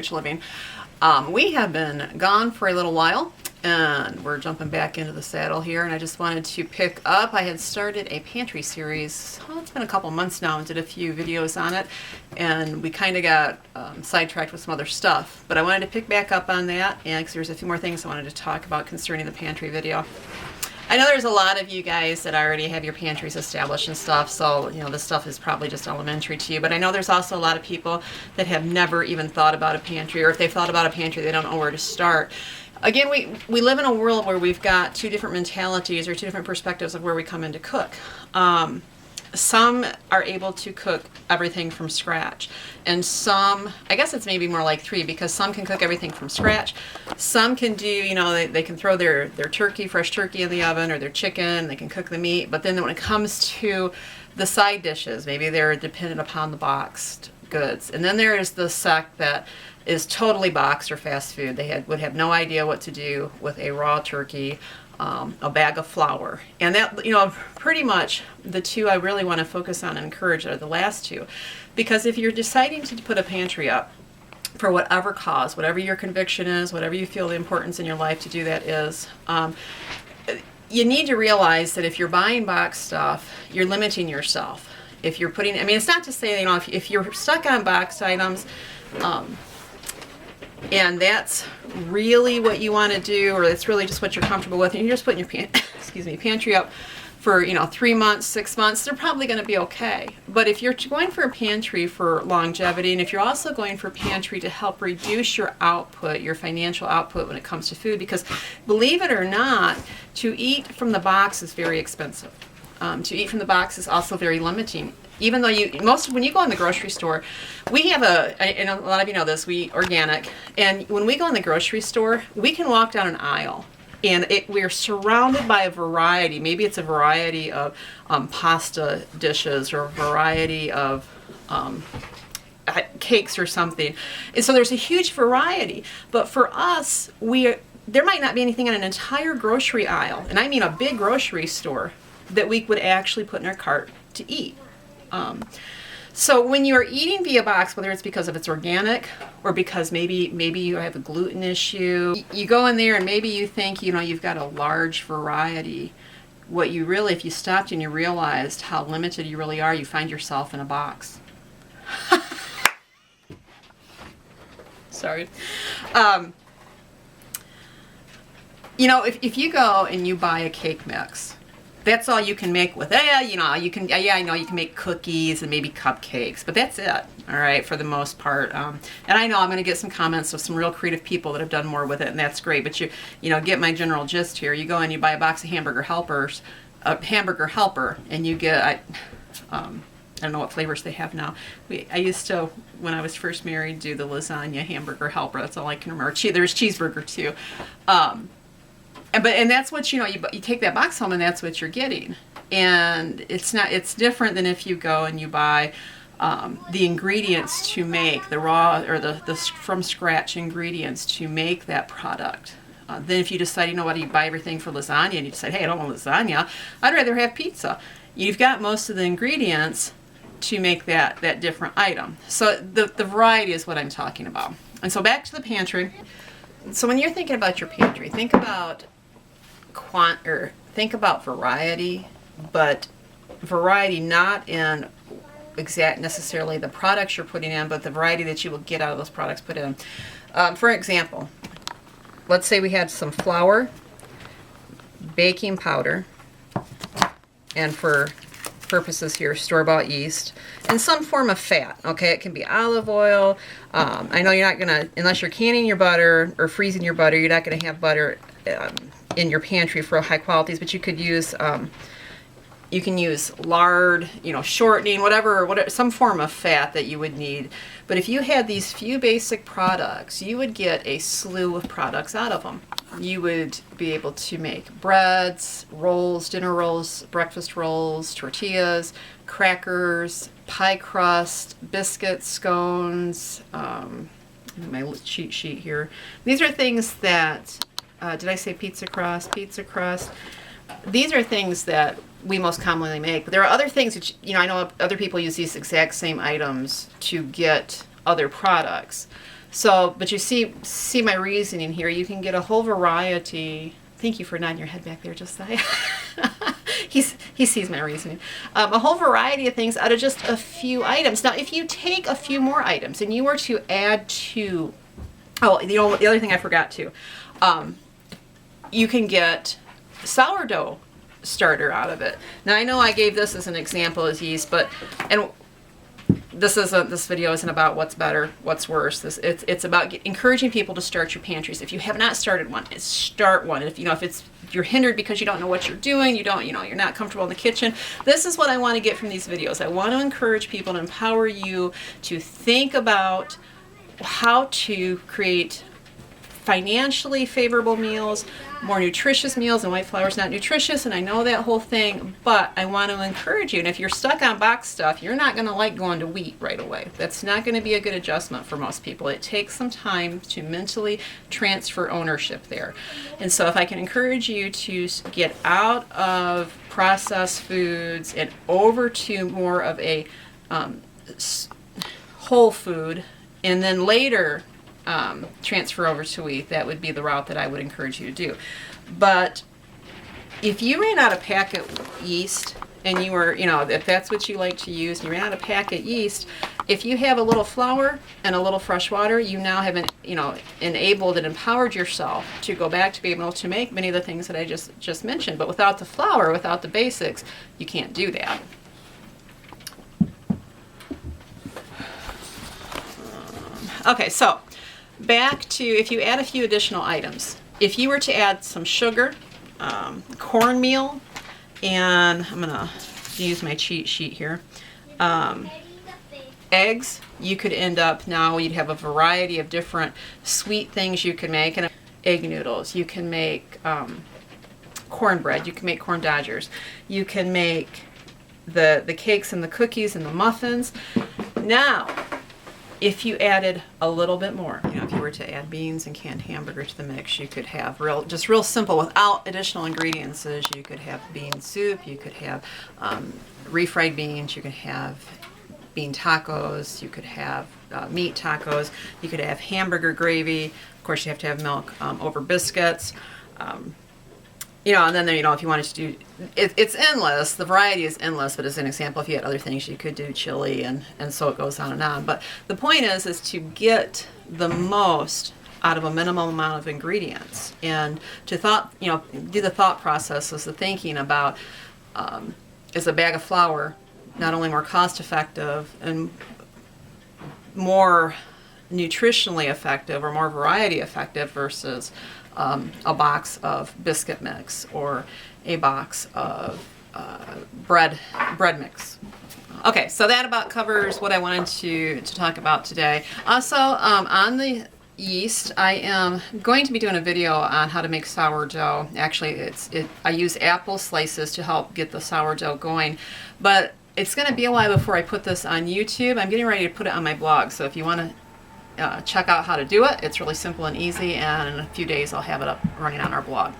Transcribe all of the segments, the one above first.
Rich Living. We have been gone for a little while, and we're jumping back into the saddle here, and I just wanted to pick up. I had started a pantry series, it's been a couple months now, and did a few videos on it, and we kind of got sidetracked with some other stuff, but I wanted to pick back up on that, and because there's a few more things I wanted to talk about concerning the pantry video. I know there's a lot of you guys that already have your pantries established and stuff, so this stuff is probably just elementary to you, but I know there's also a lot of people that have never even thought about a pantry, or if they've thought about a pantry, they don't know where to start. Again, we live in a world where we've got two different mentalities or two different perspectives of where we come in to cook. Some are able to cook everything from scratch, and some, I guess it's maybe more like three, because some can cook everything from scratch. Some can do, they can throw their turkey, fresh turkey in the oven, or their chicken, they can cook the meat, but then when it comes to the side dishes, maybe they're dependent upon the boxed goods. And then there is the sect that is totally boxed or fast food. They would have no idea what to do with a raw turkey, a bag of flour. And that, pretty much the two I really want to focus on and encourage are the last two. Because if you're deciding to put a pantry up for whatever cause, whatever your conviction is, whatever you feel the importance in your life to do that is, you need to realize that if you're buying boxed stuff, you're limiting yourself. If you're putting, it's not to say, if you're stuck on boxed items, and that's really what you want to do, or it's really just what you're comfortable with, and you're just putting your pantry up for 3 months, 6 months, they're probably going to be okay. But if you're going for a pantry for longevity, and if you're also going for a pantry to help reduce your output, your financial output when it comes to food, because believe it or not, to eat from the box is very expensive. To eat from the box is also very limiting. Even though when you go in the grocery store, we have and a lot of you know this, we organic, and when we go in the grocery store, we can walk down an aisle, and we're surrounded by a variety. Maybe it's a variety of pasta dishes, or a variety of cakes or something. And so there's a huge variety. But for us, there might not be anything in an entire grocery aisle, and I mean a big grocery store, that we would actually put in our cart to eat. So when you are eating via box, whether it's because of it's organic, or because maybe you have a gluten issue, you go in there and maybe you think you've got a large variety. What you really, if you stopped and you realized how limited you really are, you find yourself in a box. Sorry. If you go and you buy a cake mix, that's all you can make with it. I know you can make cookies and maybe cupcakes, but that's it, all right, for the most part. And I know I'm going to get some comments of some real creative people that have done more with it, and that's great, but you get my general gist here. You go and you buy a box of hamburger helper, and you get, I don't know what flavors they have now. I used to, when I was first married, do the lasagna hamburger helper. That's all I can remember. There's cheeseburger too. And that's what you take that box home, and that's what you're getting. And it's different than if you go and you buy the ingredients to make the raw, or the from scratch ingredients to make that product. Then if you decide, you buy everything for lasagna, and you decide, hey, I don't want lasagna, I'd rather have pizza. You've got most of the ingredients to make that different item. So the variety is what I'm talking about. And so back to the pantry. So when you're thinking about your pantry, think about variety, but variety not in exact necessarily the products you're putting in, but the variety that you will get out of those products put in. For example, let's say we had some flour, baking powder, and for purposes here, store-bought yeast, and some form of fat. Okay, it can be olive oil. I know you're not gonna, unless you're canning your butter or freezing your butter, you're not gonna have butter in your pantry for high qualities, but you could use you can use lard, shortening, whatever, some form of fat that you would need. But if you had these few basic products, you would get a slew of products out of them. You would be able to make breads, rolls, dinner rolls, breakfast rolls, tortillas, crackers, pie crust, biscuits, scones, my cheat sheet here. These are things that, did I say pizza crust? Pizza crust. These are things that we most commonly make, but there are other things that, I know other people use these exact same items to get other products. So, but you see my reasoning here. You can get a whole variety. Thank you for nodding your head back there, Josiah. He sees my reasoning. A whole variety of things out of just a few items. Now, if you take a few more items and you were to add to, oh, you know, the other thing I forgot to, you can get sourdough starter out of it. Now, I know I gave this as an example as yeast, but, and this video isn't about what's better, what's worse. It's about encouraging people to start your pantries. If you have not started one, start one. If you're hindered because you don't know what you're doing, you're not comfortable in the kitchen, this is what I want to get from these videos. I want to encourage people and empower you to think about how to create financially favorable meals, more nutritious meals, and white flour is not nutritious, and I know that whole thing, but I want to encourage you. And if you're stuck on box stuff, you're not going to like going to wheat right away. That's not going to be a good adjustment for most people. It takes some time to mentally transfer ownership there. And so if I can encourage you to get out of processed foods and over to more of a whole food, and then later transfer over to wheat, that would be the route that I would encourage you to do. But if you ran out of packet yeast and you were, if that's what you like to use, and you ran out of packet yeast, if you have a little flour and a little fresh water, you now have enabled and empowered yourself to go back to be able to make many of the things that I just mentioned. But without the flour, without the basics, you can't do that. Okay, so back to if you add a few additional items. If you were to add some sugar, cornmeal, and I'm going to use my cheat sheet here, eggs, you could end up now, you'd have a variety of different sweet things you can make. And egg noodles, you can make cornbread, you can make corn dodgers, you can make the cakes and the cookies and the muffins. Now, if you added a little bit more, if you were to add beans and canned hamburger to the mix, you could have real simple without additional ingredients. You could have bean soup, you could have refried beans, you could have bean tacos, you could have meat tacos, you could have hamburger gravy. Of course, you have to have milk over biscuits. And then if you wanted to do, it's endless. The variety is endless, but as an example, if you had other things, you could do chili, and so it goes on and on. But the point is to get the most out of a minimum amount of ingredients, and to do the thought processes, the thinking about, is a bag of flour not only more cost effective and more nutritionally effective or more variety effective versus a box of biscuit mix or a box of bread mix. Okay, so that about covers what I wanted to talk about today. Also, on the yeast, I am going to be doing a video on how to make sourdough. Actually, I use apple slices to help get the sourdough going, but it's going to be a while before I put this on YouTube. I'm getting ready to put it on my blog, so if you want to check out how to do it. It's really simple and easy, and in a few days I'll have it up running on our blog.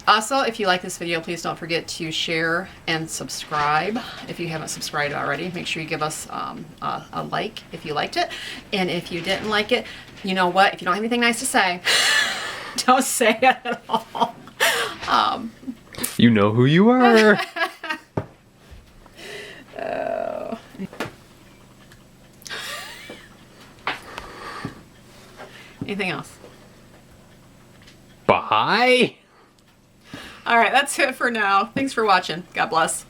Also, if you like this video, please don't forget to share and subscribe. If you haven't subscribed already, make sure you give us a like if you liked it. And if you didn't like it, you know what? If you don't have anything nice to say, don't say it at all. You know who you are. Oh. Anything else? Bye. All right, that's it for now. Thanks for watching. God bless.